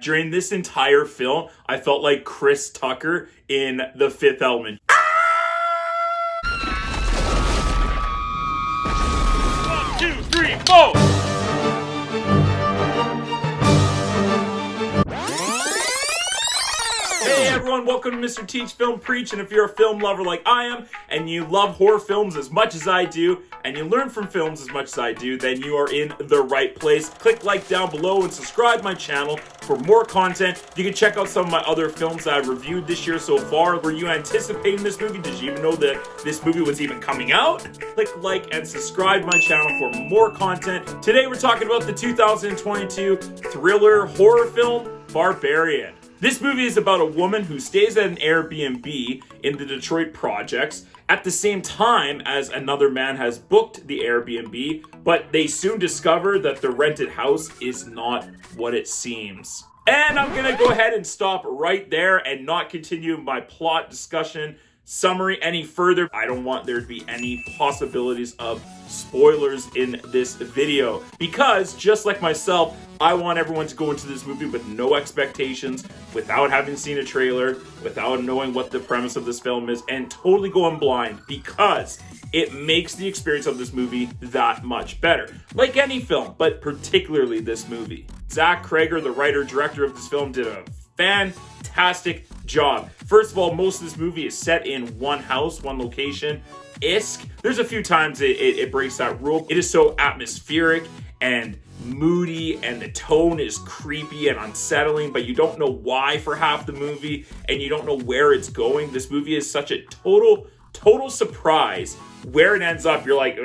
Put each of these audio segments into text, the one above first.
During this entire film, I felt like Chris Tucker in The Fifth Element. 1, 2, 3, 4! Hey everyone, welcome to Mr. Teach Film Preach, and if you're a film lover like I am, and you love horror films as much as I do, and you learn from films as much as I do, then you are in the right place. Click like down below and subscribe to my channel for more content. You can check out some of my other films that I've reviewed this year so far. Were you anticipating this movie? Did you even know that this movie was even coming out? Click like and subscribe to my channel for more content. Today we're talking about the 2022 thriller horror film, Barbarian. This movie is about a woman who stays at an Airbnb in the Detroit projects at the same time as another man has booked the Airbnb, but they soon discover that the rented house is not what it seems. And I'm gonna go ahead and stop right there and not continue my plot discussion summary any further. I don't want there to be any possibilities of spoilers in this video, because just like myself, I want everyone to go into this movie with no expectations, without having seen a trailer, without knowing what the premise of this film is, and totally going blind, because it makes the experience of this movie that much better. Like any film, but particularly this movie. Zach Cregger, the writer-director of this film, did a fantastic job. First of all, most of this movie is set in one house, one location. There's a few times it breaks that rule. It is so atmospheric and moody, and the tone is creepy and unsettling, but you don't know why for half the movie, and you don't know where it's going. This movie is such a total surprise. Where it ends up, you're like,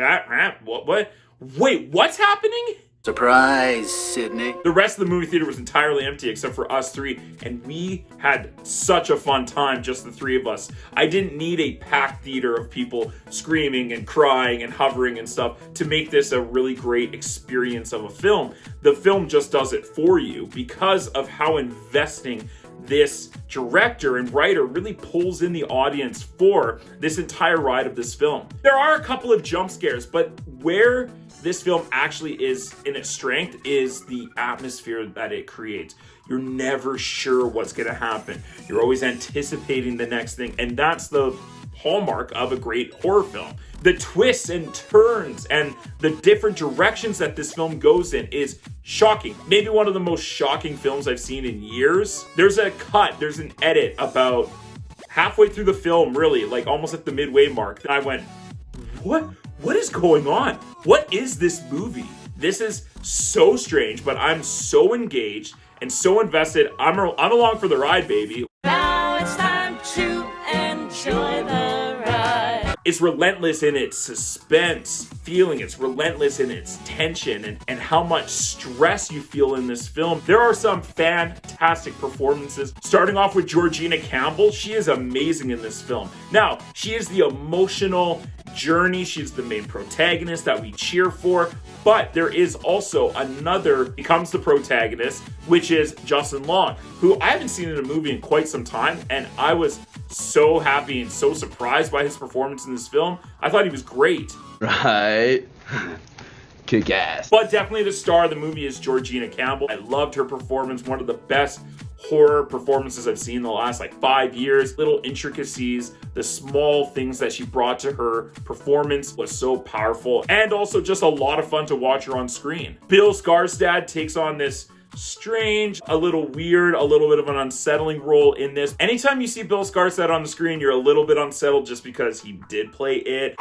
what? Wait, what's happening? Surprise, Sydney. The rest of the movie theater was entirely empty except for us three, and we had such a fun time, just the three of us. I didn't need a packed theater of people screaming and crying and hovering and stuff to make this a really great experience of a film. The film just does it for you because of how investing this director and writer really pulls in the audience for this entire ride of this film. There are a couple of jump scares, but where this film actually is in its strength is the atmosphere that it creates. You're never sure what's going to happen. You're always anticipating the next thing, and that's the hallmark of a great horror film. The twists and turns and the different directions that this film goes in is shocking. Maybe one of the most shocking films I've seen in years. There's an edit about halfway through the film, really, like almost at the midway mark, and I went, what is going on? What is this movie? This is so strange, but I'm so engaged and so invested. I'm along for the ride, baby. Now it's time to enjoy the ride. It's relentless in its suspense feeling. It's relentless in its tension and how much stress you feel in this film. There are some fantastic performances. Starting off with Georgina Campbell, she is amazing in this film. Now, she is the emotional journey. She's the main protagonist that we cheer for, but there is also another becomes the protagonist, which is Justin Long, who I haven't seen in a movie in quite some time, and I was so happy and so surprised by his performance in this film. I thought he was great. Right. Kick ass. But definitely the star of the movie is Georgina Campbell. I loved her performance, one of the best horror performances I've seen in the last 5 years. Little intricacies, the small things that she brought to her performance was so powerful, and also just a lot of fun to watch her on screen. Bill Skarsgard takes on this strange, a little weird, a little bit of an unsettling role in this. Anytime you see Bill Skarsgard on the screen, you're a little bit unsettled just because he did play it.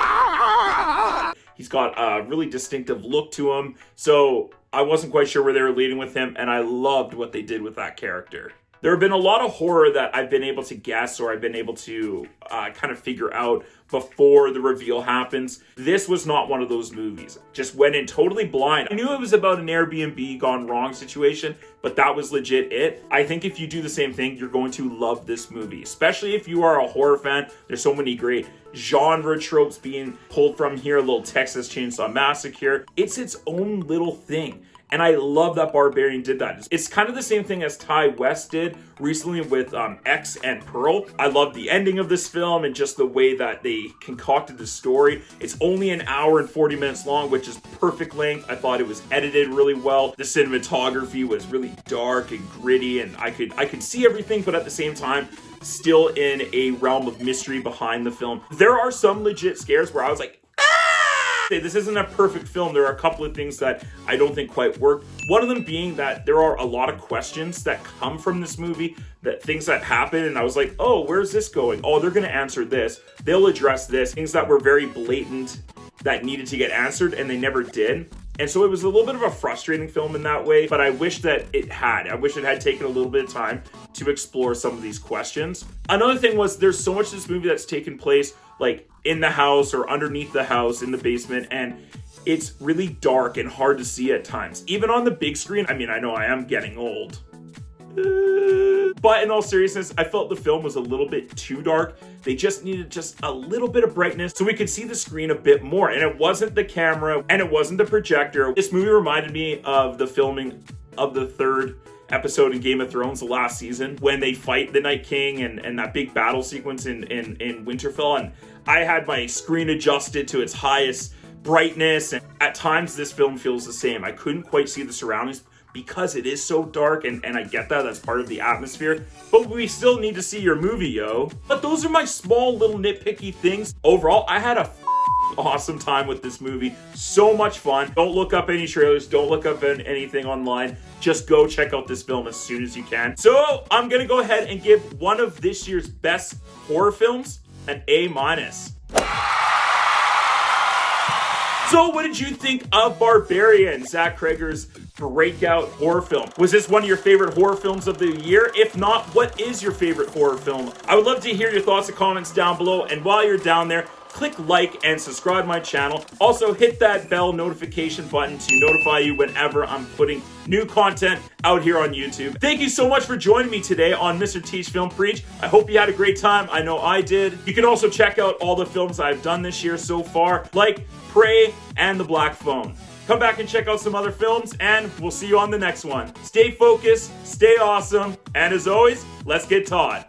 He's got a really distinctive look to him, so I wasn't quite sure where they were leading with him, and I loved what they did with that character. There have been a lot of horror that I've been able to guess, or I've been able to kind of figure out before the reveal happens. This was not one of those movies. Just went in totally blind. I knew it was about an Airbnb gone wrong situation, but that was legit it. I think if you do the same thing, you're going to love this movie, especially if you are a horror fan. There's so many great genre tropes being pulled from here. A little Texas Chainsaw Massacre. It's its own little thing. And I love that Barbarian did that. It's kind of the same thing as Ty West did recently with X and Pearl. I love the ending of this film and just the way that they concocted the story. It's only an hour and 40 minutes long, which is perfect length. I thought it was edited really well. The cinematography was really dark and gritty, and I could see everything, but at the same time, still in a realm of mystery behind the film. There are some legit scares where I was like, this isn't a perfect film. There are a couple of things that I don't think quite work. One of them being that there are a lot of questions that come from this movie, that things that happen, and I was like, oh, where's this going? Oh, they're going to answer this. They'll address this. Things that were very blatant that needed to get answered, and they never did. And so it was a little bit of a frustrating film in that way, but I wish that it had. I wish it had taken a little bit of time to explore some of these questions. Another thing was there's so much of this movie that's taken place like in the house or underneath the house in the basement, and it's really dark and hard to see at times. Even on the big screen, I mean, I know I am getting old. But in all seriousness, I felt the film was a little bit too dark. They just needed just a little bit of brightness so we could see the screen a bit more. And it wasn't the camera and it wasn't the projector. This movie reminded me of the filming of the third episode in Game of Thrones, the last season, when they fight the Night King and that big battle sequence in Winterfell. And I had my screen adjusted to its highest brightness. And at times this film feels the same. I couldn't quite see the surroundings because it is so dark, and I get that, that's part of the atmosphere, but we still need to see your movie, yo. But those are my small little nitpicky things. Overall, I had a awesome time with this movie. So much fun. Don't look up any trailers, don't look up anything online. Just go check out this film as soon as you can. So I'm gonna go ahead and give one of this year's best horror films an A-. So what did you think of Barbarian, Zach Cregger's breakout horror film? Was this one of your favorite horror films of the year? If not, what is your favorite horror film? I would love to hear your thoughts and comments down below. And while you're down there, click like and subscribe to my channel. Also hit that bell notification button to notify you whenever I'm putting new content out here on YouTube. Thank you so much for joining me today on Mr. Teach Film Preach. I hope you had a great time. I know I did. You can also check out all the films I've done this year so far, like Prey and The Black Phone. Come back and check out some other films, and we'll see you on the next one. Stay focused, stay awesome, and as always, let's get taught.